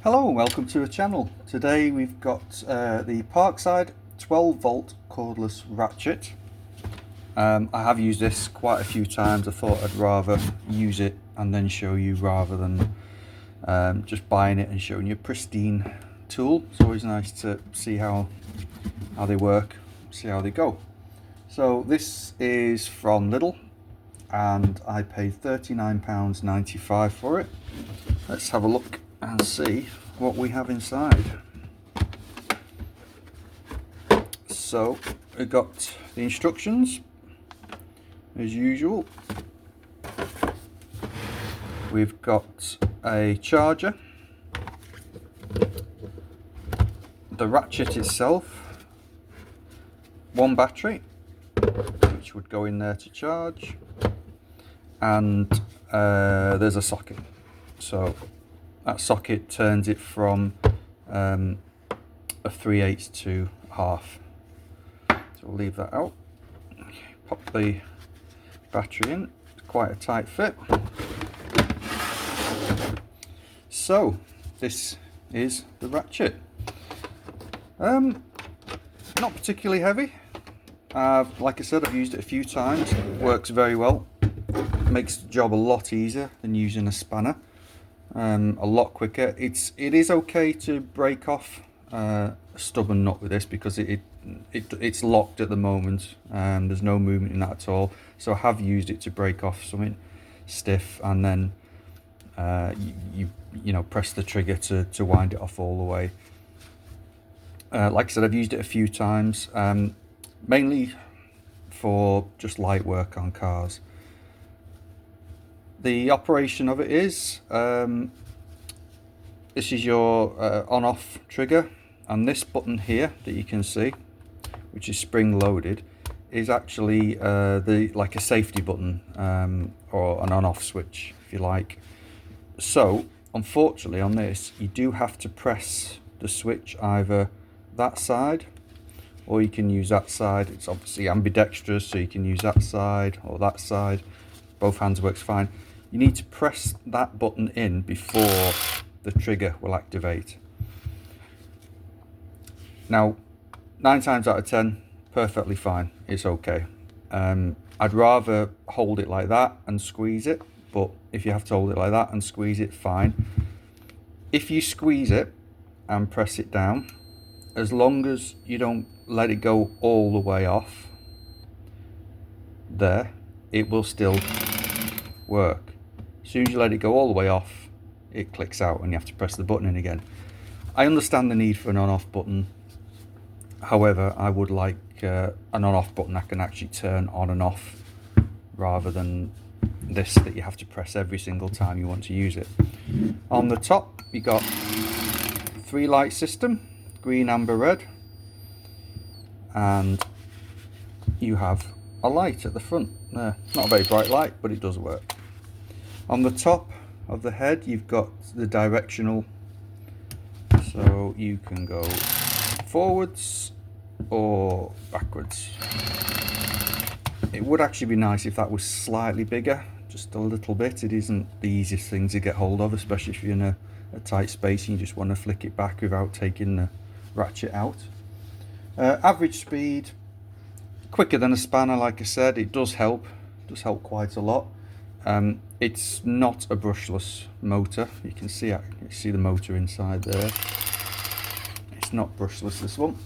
Hello and welcome to the channel. Today we've got the Parkside 12v Cordless Ratchet. I have used this quite a few times. I thought I'd rather use it and then show you rather than just buying it and showing you a pristine tool. It's always nice to see how they work, see how they go. So this is from Lidl and I paid £39.95 for it. Let's have a look and see what we have inside. So we've got the instructions as usual. We've got a charger, the ratchet itself, one battery which would go in there to charge, and there's a socket. So that socket turns it from a 3/8 to half. So we'll leave that out. Pop the battery in. It's quite a tight fit. So this is the ratchet. Not particularly heavy. Like I said, I've used it a few times. It works very well. It makes the job a lot easier than using a spanner. A lot quicker. It is okay to break off a stubborn nut with this because it's locked at the moment. There's no movement in that at all. So I have used it to break off something stiff, and then you know, press the trigger to wind it off all the way. Like I said, I've used it a few times, mainly for just light work on cars. The operation of it is, this is your on-off trigger, and this button here that you can see, which is spring loaded, is actually like a safety button, or an on-off switch if you like. So unfortunately on this you do have to press the switch either that side or you can use that side. It's obviously ambidextrous, so you can use that side or that side. Both hands works fine. You need to press that button in before the trigger will activate. Now 9 times out of 10 perfectly fine, it's okay. I'd rather hold it like that and squeeze it, but if you have to hold it like that and squeeze it, fine. If you squeeze it and press it down, as long as you don't let it go all the way off there, it will still work. As soon as you let it go all the way off, it clicks out and you have to press the button in again. I understand the need for an on-off button. However, I would like an on-off button that can actually turn on and off, rather than this that you have to press every single time you want to use it. On the top you got 3 light system, green, amber, red, and you have a light at the front there. Not a very bright light, but it does work. On the top of the head you've got the directional, so you can go forwards or backwards. It would actually be nice if that was slightly bigger, just a little bit. It isn't the easiest thing to get hold of, especially if you're in a tight space and you just want to flick it back without taking the ratchet out. Average speed, quicker than a spanner. Like I said, it does help quite a lot. It's not a brushless motor. You can see the motor inside there. It's not brushless, this one.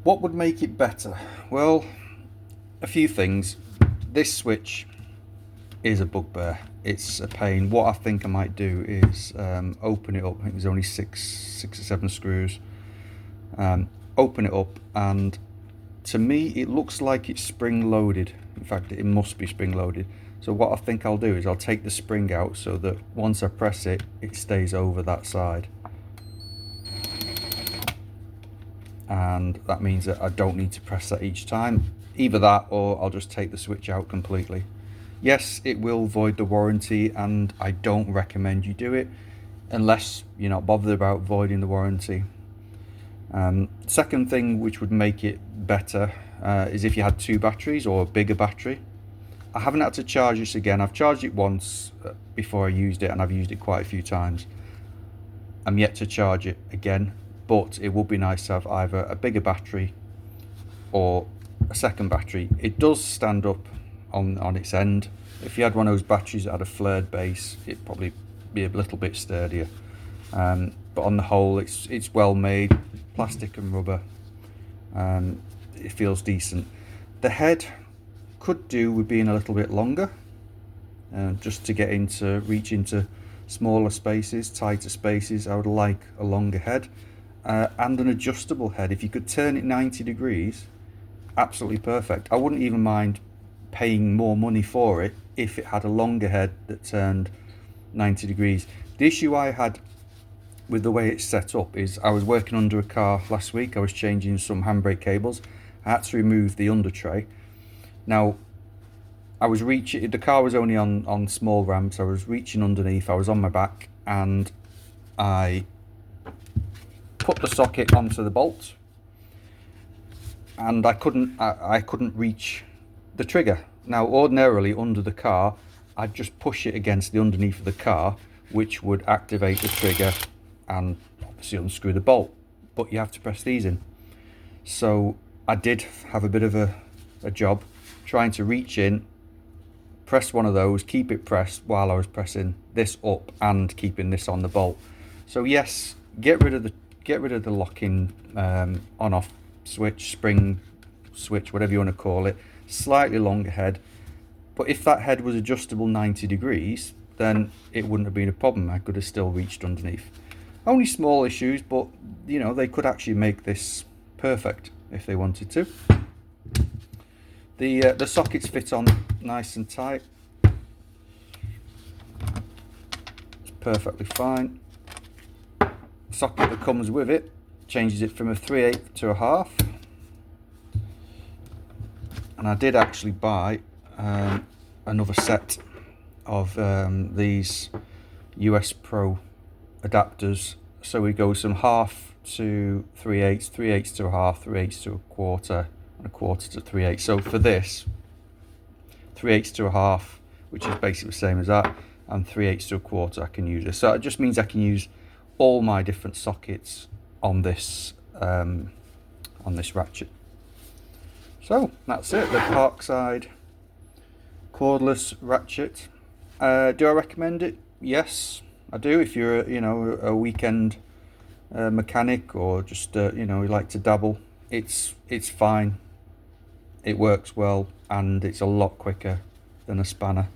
What would make it better? Well, a few things. This switch is a bugbear. It's a pain. What I think I might do is open it up. I think there's only six or seven screws. Open it up, and to me it looks like it's spring loaded. In fact, it must be spring loaded. So what I think I'll do is I'll take the spring out so that once I press it, it stays over that side. And that means that I don't need to press that each time. Either that, or I'll just take the switch out completely. Yes, it will void the warranty, and I don't recommend you do it unless you're not bothered about voiding the warranty. Second thing which would make it better is if you had 2 batteries or a bigger battery. I haven't had to charge this again. I've charged it once before I used it, and I've used it quite a few times. I'm yet to charge it again, but it would be nice to have either a bigger battery or a second battery. It does stand up on its end. If you had one of those batteries that had a flared base, it'd probably be a little bit sturdier. But on the whole, it's well made, plastic and rubber. It feels decent. The head could do with being a little bit longer, just to reach into smaller spaces, tighter spaces. I would like a longer head, and an adjustable head. If you could turn it 90 degrees, absolutely perfect. I wouldn't even mind paying more money for it if it had a longer head that turned 90 degrees. The issue I had with the way it's set up is I was working under a car last week. I was changing some handbrake cables. I had to remove the under tray. Now, the car was only on small ramps. I was reaching underneath, I was on my back, and I put the socket onto the bolt, and I couldn't reach the trigger. Now, ordinarily under the car, I'd just push it against the underneath of the car, which would activate the trigger and obviously unscrew the bolt, but you have to press these in. So I did have a bit of a job trying to reach in, press one of those, keep it pressed while I was pressing this up and keeping this on the bolt. So yes, get rid of the locking on-off switch, spring switch, whatever you want to call it. Slightly longer head, but if that head was adjustable 90 degrees, then it wouldn't have been a problem. I could have still reached underneath. Only small issues, but you know, they could actually make this perfect if they wanted to. The sockets fit on nice and tight. It's perfectly fine. Socket that comes with it changes it from a 3/8 to a half. And I did actually buy another set of these US Pro adapters. So we go from half to 3/8, 3/8 to a half, 3/8 to a quarter, and a quarter to 3/8. So for this, 3/8 to a half, which is basically the same as that, and 3/8 to a quarter, I can use this. So it just means I can use all my different sockets on this ratchet. So that's it, the Parkside Cordless Ratchet. Do I recommend it? Yes, I do. If you're a weekend mechanic, or just you like to dabble, it's fine. It works well, and it's a lot quicker than a spanner.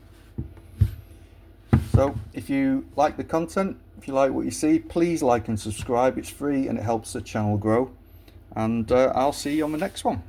So if you like the content, if you like what you see, please like and subscribe. It's free and it helps the channel grow, and I'll see you on the next one.